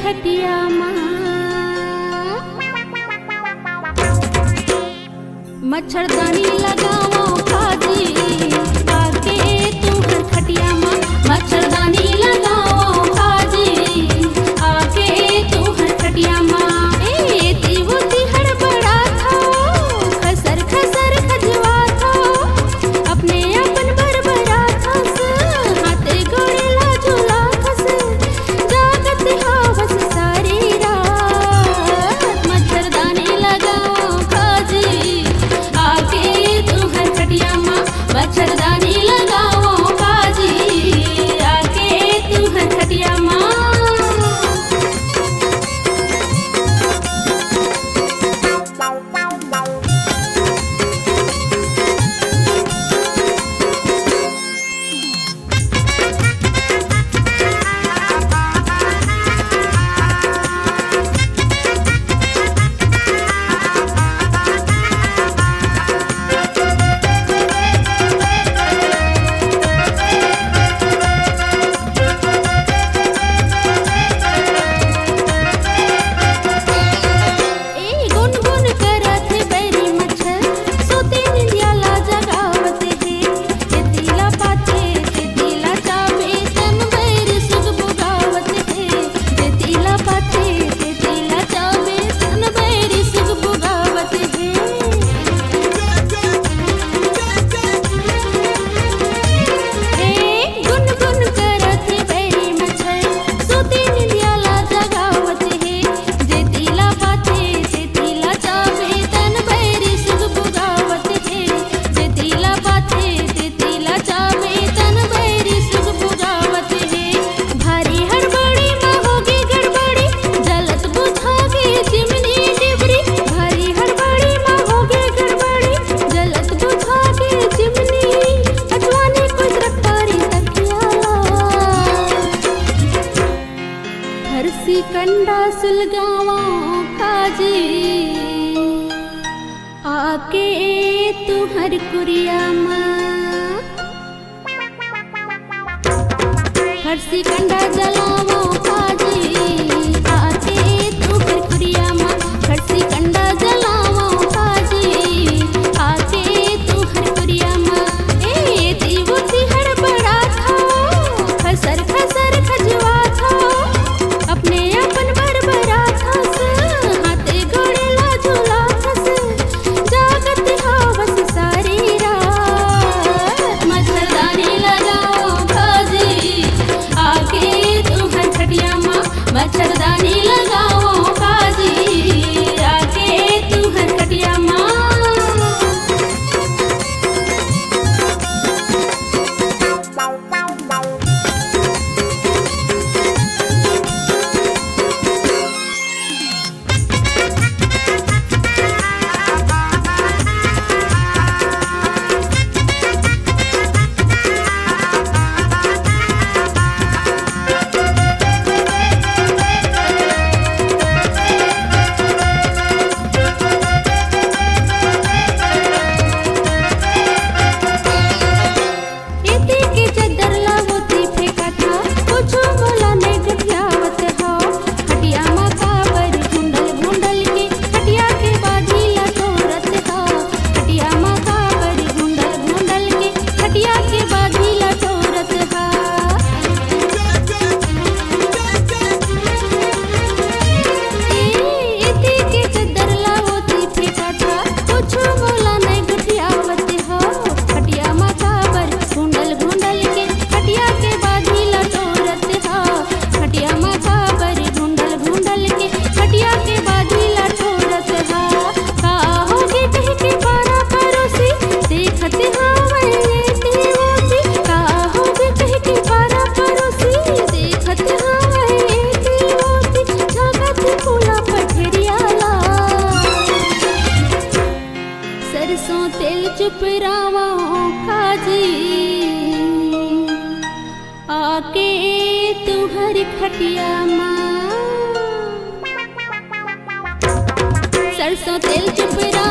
खटिया माँ मच्छरदानी लगाओ काजी आके तुहर खटिया माँ मच्छरदानी लगाओ काजी आके तुहर खटिया माँ ए तीवती हड़बड़ा था खसर खसर खजवा था अपने अपन बरबरा खस हाथे गोड़े लाजुला खस जागत हावस सारी रात मच्छरदानी लगाओ काजी आके तुहर खटिया माँ मच्छरदानी लगाओ काजी आके तुहर खटिया माँ कंडा सुलगावा काजी आके तुहर कुरिया माँ हरसी कंडा जलावो काजी आके तुहर कुरिया माँ हरसी कंडा जलावो काजी आके तुहर कुरिया माँ ए तीवती हड़बड़ा था खसर खसर खजवा था अपने अपन बरबरा खस हाथे गोड़े लाजुला खस जागत हावस सारी रात मच्छरदानी लगाओ काजी आके तुहर खटिया माँ मच्छरदानी लगाओ काजी आके तुहर खटिया माँ सरसों तेल चुपरावा काजी आके तुहर खटिया माँ सरसों तेल चुपरा